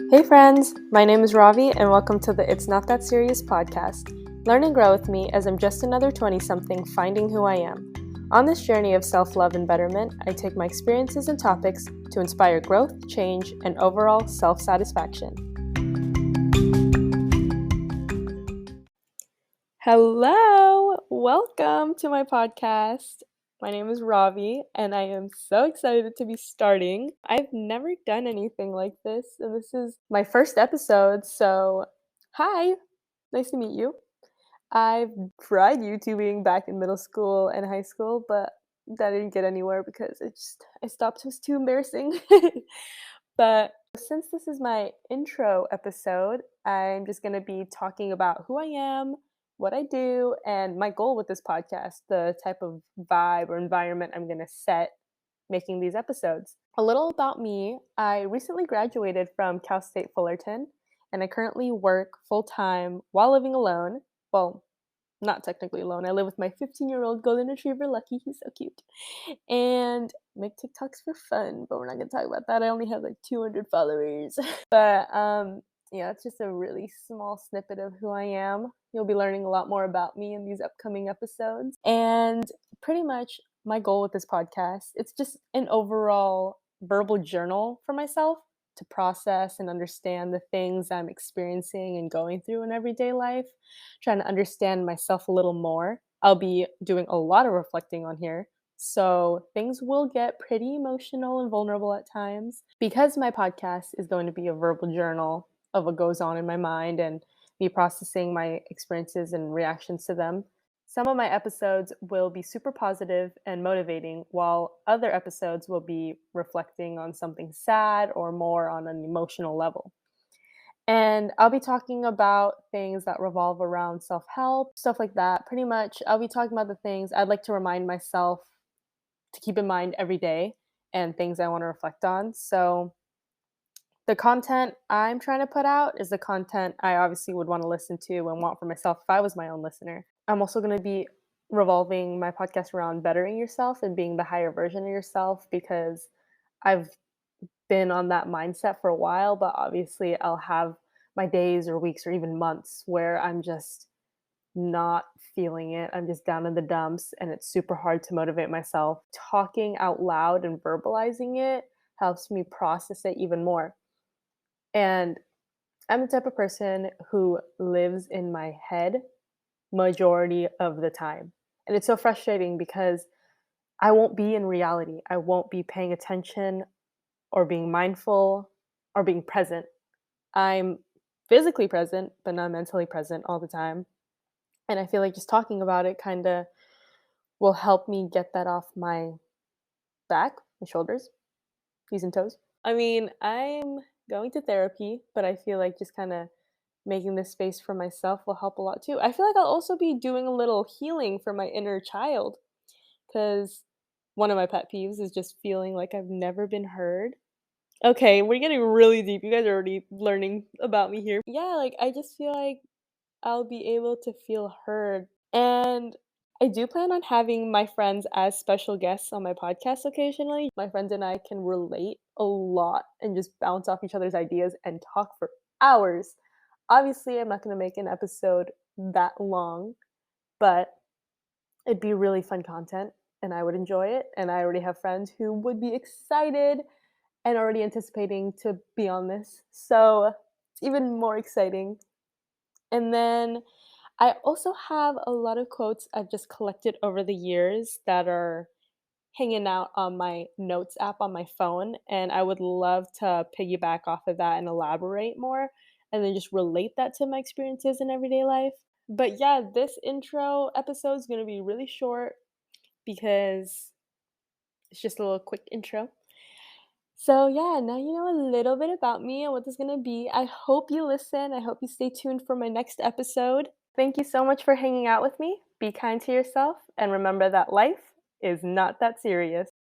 Hey friends, my name is Ravi and welcome to the It's Not That Serious podcast. Learn and grow with me as I'm just another 20-something finding who I am. On this journey of self-love and betterment, I take my experiences and topics to inspire growth, change, and overall self-satisfaction. Hello! Welcome to my podcast. My name is Ravi, and I am so excited to be starting. I've never done anything like this, and this is my first episode, so hi! Nice to meet you. I've tried YouTubing back in middle school and high school, but that didn't get anywhere because I stopped. It was too embarrassing. But since this is my intro episode, I'm just going to be talking about who I am, what I do, and my goal with this podcast, the type of vibe or environment I'm going to set making these episodes. A little about me: I recently graduated from Cal State Fullerton, and I currently work full-time while living alone. Well, not technically alone. I live with my 15-year-old golden retriever, Lucky. He's so cute. And make TikToks for fun, but we're not going to talk about that. I only have like 200 followers. But yeah, it's just a really small snippet of who I am. You'll be learning a lot more about me in these upcoming episodes. And pretty much my goal with this podcast, it's just an overall verbal journal for myself to process and understand the things I'm experiencing and going through in everyday life, trying to understand myself a little more. I'll be doing a lot of reflecting on here, so things will get pretty emotional and vulnerable at times. Because my podcast is going to be a verbal journal of what goes on in my mind and me processing my experiences and reactions to them. Some of my episodes will be super positive and motivating, while other episodes will be reflecting on something sad or more on an emotional level. And I'll be talking about things that revolve around self help, stuff like that. Pretty much, I'll be talking about the things I'd like to remind myself to keep in mind every day and things I want to reflect on. So, the content I'm trying to put out is the content I obviously would want to listen to and want for myself if I was my own listener. I'm also going to be revolving my podcast around bettering yourself and being the higher version of yourself, because I've been on that mindset for a while, but obviously I'll have my days or weeks or even months where I'm just not feeling it. I'm just down in the dumps and it's super hard to motivate myself. Talking out loud and verbalizing it helps me process it even more. And I'm the type of person who lives in my head majority of the time. And it's so frustrating because I won't be in reality. I won't be paying attention or being mindful or being present. I'm physically present, but not mentally present all the time. And I feel like just talking about it kind of will help me get that off my back, my shoulders, knees and toes. I mean, I'm going to therapy, but I feel like just kind of making this space for myself will help a lot too. I feel like I'll also be doing a little healing for my inner child, because one of my pet peeves is just feeling like I've never been heard. Okay, we're getting really deep. You guys are already learning about me here. Yeah, like I just feel like I'll be able to feel heard. And I do plan on having my friends as special guests on my podcast occasionally. My friends and I can relate a lot and just bounce off each other's ideas and talk for hours. Obviously, I'm not going to make an episode that long, but it'd be really fun content and I would enjoy it. And I already have friends who would be excited and already anticipating to be on this. So it's even more exciting. And then I also have a lot of quotes I've just collected over the years that are hanging out on my notes app on my phone. And I would love to piggyback off of that and elaborate more and then just relate that to my experiences in everyday life. But yeah, this intro episode is going to be really short because it's just a little quick intro. So yeah, now you know a little bit about me and what this is going to be. I hope you listen. I hope you stay tuned for my next episode. Thank you so much for hanging out with me. Be kind to yourself and remember that life is not that serious.